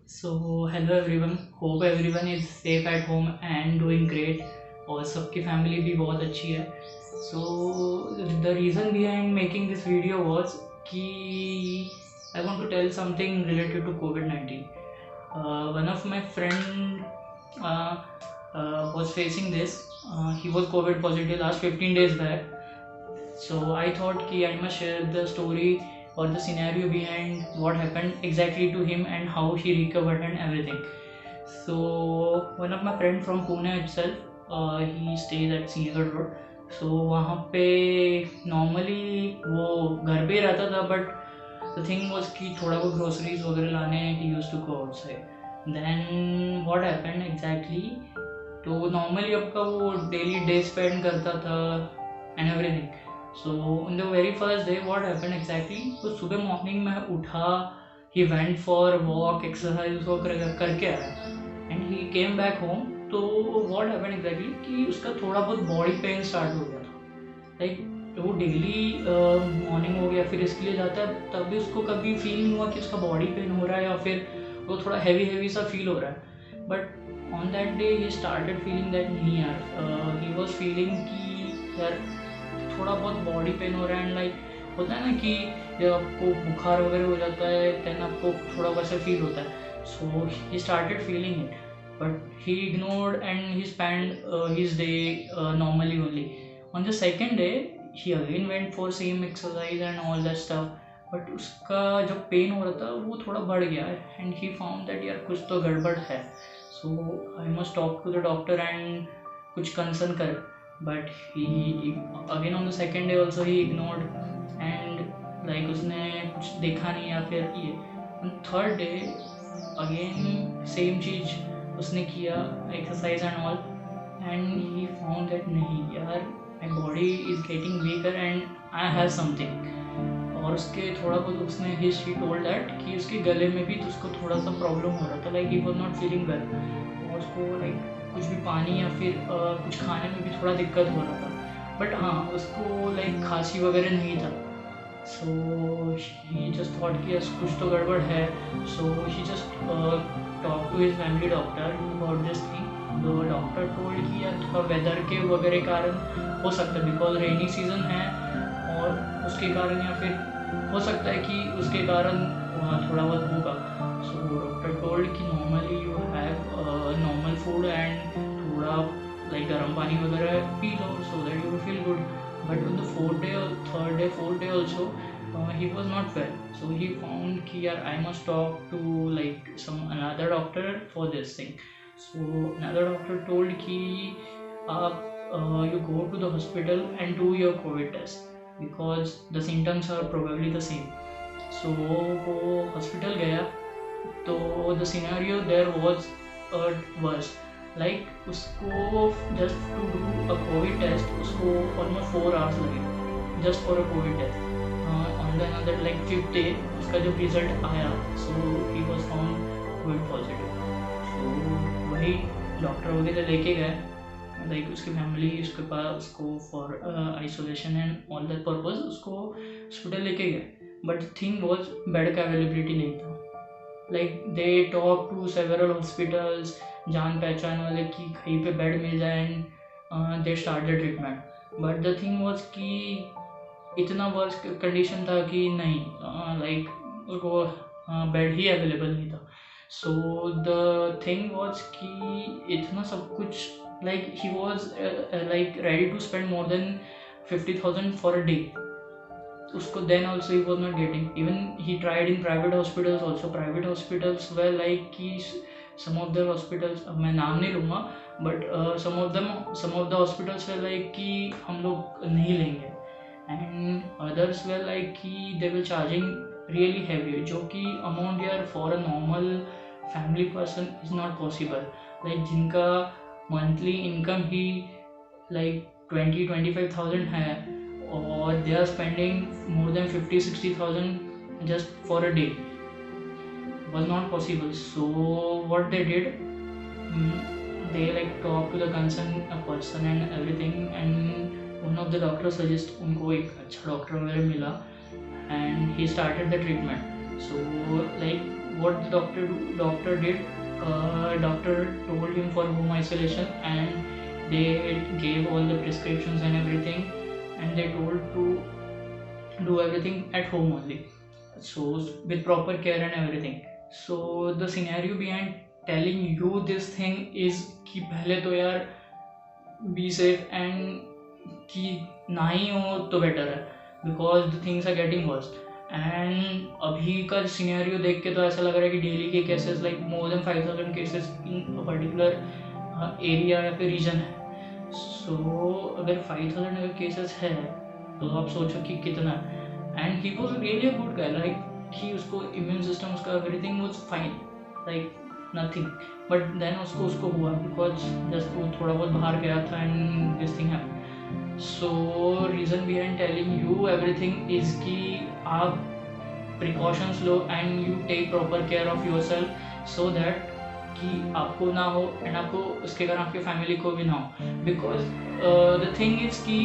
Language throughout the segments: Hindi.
So hello everyone, hope everyone is safe at home and doing great और सबकी फैमिली भी बहुत अच्छी है. So the reason behind making this video was कि I want to tell something related to COVID-19. One of my friend uh, was facing this. He was COVID positive last 15 days back. So I thought कि I must share the story or the scenario behind what happened exactly to him and how he recovered and everything. So one of my friend from Pune itself, he stays at Sinhgarh Road. So वहाँ पे normally वो घर पे ही रहता था, but the thing was कि थोड़ा बहुत groceries वगैरह लाने he used to go outside. Then what happened exactly? तो normally आपका वो daily day spend करता था and everything. So on the very first day what happened exactly, तो सुबह मॉर्निंग में उठा, he went for walk, exercise वो करके आया and he came back home. तो what happened exactly कि उसका थोड़ा बहुत बॉडी पेन स्टार्ट हो गया था. लाइक वो डेली मॉर्निंग हो गया फिर इसके लिए जाता है, तब भी उसको कभी फील नहीं हुआ कि उसका बॉडी पेन हो रहा है या फिर वो थोड़ा हैवी हैवी सा फील हो रहा है. But on that day he started feeling that नहीं यार, ही वॉज फीलिंग कि यार थोड़ा बहुत बॉडी पेन हो रहा है. एंड लाइक होता है ना कि जब आपको बुखार वगैरह हो जाता है दैन आपको थोड़ा वैसा फील होता है. So he started feeling it but he ignored and he spent his day normally only. On the second day he again went for same exercise and all that stuff, but उसका जो पेन हो रहा था वो थोड़ा बढ़ गया and he found that यार कुछ तो गड़बड़ है. So I must talk to the doctor and कुछ कंसर्न कर. But he again on the second day also he ignored and like उसने कुछ देखा नहीं या फिर ये. On third day again same चीज़ उसने किया, exercise and all, and he found that नहीं यार my body is getting weaker and I have something. और उसके थोड़ा बहुत उसने ही टोल्ड दैट कि उसके गले में भी तो उसको थोड़ा सा प्रॉब्लम हो रहा था, like he was not feeling well. और उसको लाइक कुछ भी पानी या फिर कुछ खाने में भी थोड़ा दिक्कत हो रहा था. बट हाँ उसको लाइक खांसी वगैरह नहीं था. So he just thought कि कुछ तो गड़बड़ है. So he just talked to his family doctor about this thing. The doctor told कि यार थोड़ा वेदर के वगैरह कारण हो सकता है, बिकॉज रेनी सीजन है और उसके कारण या फिर हो सकता है कि उसके कारण थोड़ा बहुत होगा. So डॉक्टर टोल्ड कि normally you have normal food and थोड़ा लाइक गर्म पानी वगैरह P low so that you will feel good. But on the fourth day also he was not well. So he found कि यार I must talk to like some another doctor for this thing. So another doctor told कि आप you go to the hospital and do your COVID test because the symptoms are probably the same. So वो hospital गया तो the scenario there was worse. Like उसको just to do a COVID test उसको ऑलमोस्ट 4 hours लगे just for a COVID test. On the another like 5th day उसका जब रिजल्ट आया so he was found COVID positive. So वही डॉक्टर वगैरह लेके गए, लाइक उसकी फैमिली उसके पास उसको for isolation and all that purpose उसको हॉस्पिटल लेके गए. बट थिंग वॉज बेड का अवेलेबिलिटी नहीं था. Like they talk to several hospitals, जान पहचान वाले कि कहीं पे बेड मिल जाए and they start the treatment. But the thing was कि इतना वर्स कंडीशन था कि नहीं लाइक उसको बेड ही अवेलेबल नहीं था. सो द थिंग वॉज कि इतना सब कुछ like he was like ready to spend more than 50,000 for a day. उसको then also he was not getting. Even he tried in private hospitals also. Private hospitals वे लाइक कि some of the hospitals मैं नाम नहीं लूँगा but some of the hospitals were like कि हम लोग नहीं लेंगे एंड others were like कि they were charging really heavy, जो कि amount यार for a normal family person is not possible. like जिनका monthly income ही like 20-25,000 है और they are spending more than 50-60,000 just for a day was not possible. So what they did, they like talked to the concerned person and everything, and one of the doctors suggest उनको एक अच्छा डॉक्टर वगैरह मिला and he started the treatment. So like what the doctor did, doctor told him for home isolation, and they gave all the prescriptions and everything, and they told to do everything at home only, so with proper care and everything. So the scenario behind telling you this thing is कि पहले तो यार बी सेफ एंड कि ना ही हो तो बेटर है, because the things are getting worse. And अभी का सिनेरियो देख के तो ऐसा लग रहा है कि डेली के cases like more than 5000 cases in particular area या फिर रीजन है। सो अगर 5000 अगर केसेस है तो आप सोचो कि कितना। And he was really a good guy, like कि उसको इम्यून सिस्टम उसका everything was fine, like nothing, but then उसको हुआ बिकॉज जस्ट वो थोड़ा बहुत बाहर गया था and this thing happened. So reason behind telling you everything is कि आप प्रिकॉशंस लो and you take proper care of your self, so that कि आपको ना हो एंड आपको उसके कारण आपके फैमिली को भी ना हो। बिकॉज द थिंग इज़ कि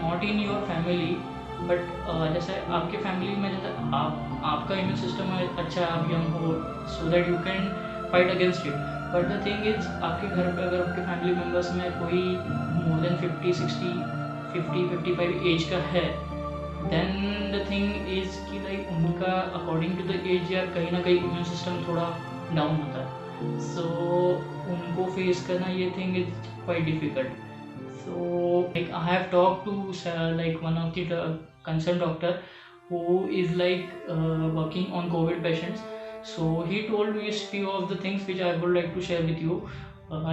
not in your family but जैसे आपके फैमिली में जैसे आपका इम्यून सिस्टम अच्छा है, आप यंग हो, so that you can fight against it. But the thing is आपके घर पे अगर आपके फैमिली मेम्बर्स में कोई मोर देन 50, 60, 50, 55 एज का है, देन द थिंग इज कि लाइक उनका अकॉर्डिंग टू द एज यार कहीं ना कहीं इम्यून सिस्टम थोड़ा डाउन होता है। सो उनको फेस करना ये thing is quite difficult. So like I have talked to like one of the concerned doctor who is like working on COVID patients. So he told me few of the things which I would like to share with you.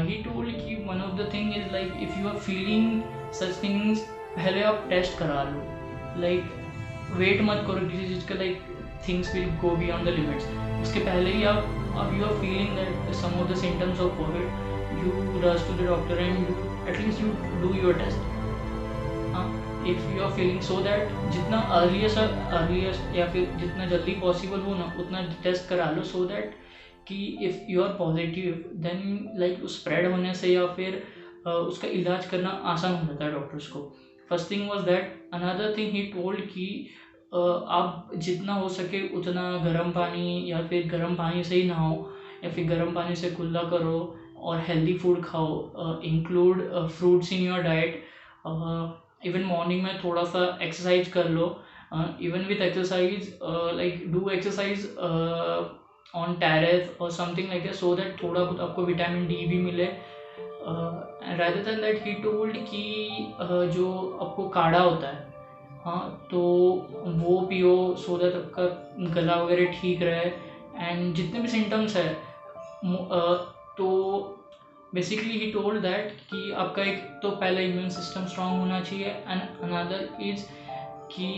He told कि one of the thing is like if you are feeling such things पहले आप टेस्ट करा लो, like वेट मत करो किसी चीज़ का, like things will go beyond the limits। उसके पहले ही आप you are feeling that some of the symptoms of COVID, you rush to the doctor and you at least you do your test if you are feeling, so that जितना अर्लीस्ट या फिर जितना जल्दी पॉसिबल हो ना उतना टेस्ट करा लो, so that कि if you are positive then like spread होने से या फिर उसका इलाज करना आसान हो जाता है डॉक्टर्स को। First thing was that. Another thing he told कि आप जितना हो सके उतना गर्म पानी या फिर गर्म पानी से ही नहाओ या फिर गर्म पानी से कुल्ला करो और हेल्दी फूड खाओ, include fruits in your diet. Even morning में थोड़ा सा एक्सरसाइज कर लो, even with exercise like do exercise on terrace और something like that, so that थोड़ा बहुत आपको विटामिन डी भी मिले। Rather than that he told कि जो आपको काढ़ा होता है हाँ तो वो पियो, सो दैट आपका गला वगैरह ठीक रहे। एंड जितने भी सिम्टम्स है तो बेसिकली ही टोल्ड दैट कि आपका एक तो पहले इम्यून सिस्टम स्ट्रांग होना चाहिए एंड अनदर इज कि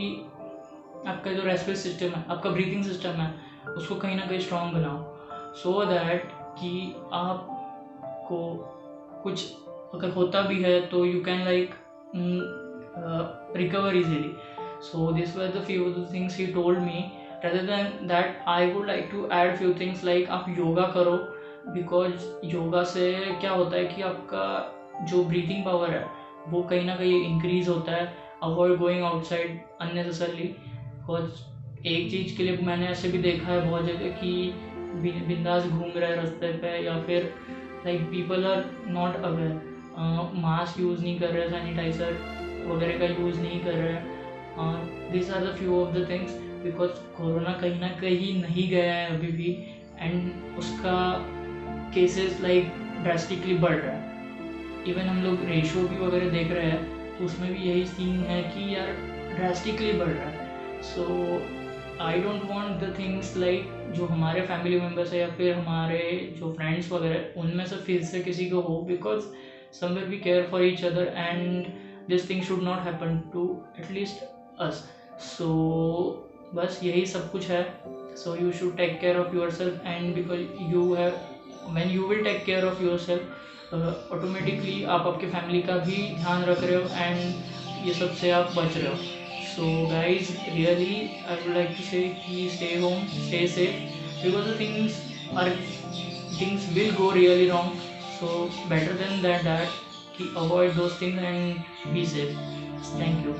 आपका जो रेस्पिरेटरी सिस्टम है, आपका ब्रीथिंग सिस्टम है, उसको कहीं ना कहीं स्ट्रांग बनाओ, सो दैट कि आपको कुछ अगर होता भी है तो you can like recover easily. So these were the few of the things he told me. Rather than that I would like to add few things like आप योगा करो, बिकॉज योगा से क्या होता है कि आपका जो ब्रीथिंग पावर है वो कहीं ना कहीं इंक्रीज होता है। Avoid going outside unnecessarily, because एक चीज़ के लिए मैंने ऐसे भी देखा है बहुत जगह कि बिंदास घूम रहे हैं रास्ते पे या फिर like people are not aware, mask use नहीं कर रहे, सैनिटाइज़र वगैरह का यूज़ नहीं कर रहे हैं। This are the few of the things, because corona कहीं ना कहीं नहीं गया है अभी भी एंड उसका केसेस लाइक ड्रास्टिकली बढ़ रहा है। इवन हम लोग रेशो भी वगैरह देख रहे हैं तो उसमें भी यही सीन है कि यार ड्रास्टिकली बढ़ रहा है। So I don't want the things like जो हमारे फैमिली मेम्बर्स है या फिर हमारे जो फ्रेंड्स वगैरह उनमें से फिर से किसी को हो, because somewhere we care for each other and this thing should not happen to at least us. So बस यही सब कुछ है। So you should take care of your self and because you have when you will take care of yourself automatically आप आपके फैमिली का भी ध्यान रख रहे हो एंड ये सब से आप बच रहे हो। So guys really I would like to say कि stay home, stay safe, because the things will go really wrong. So better than that कि avoid those things and be safe. Thank you.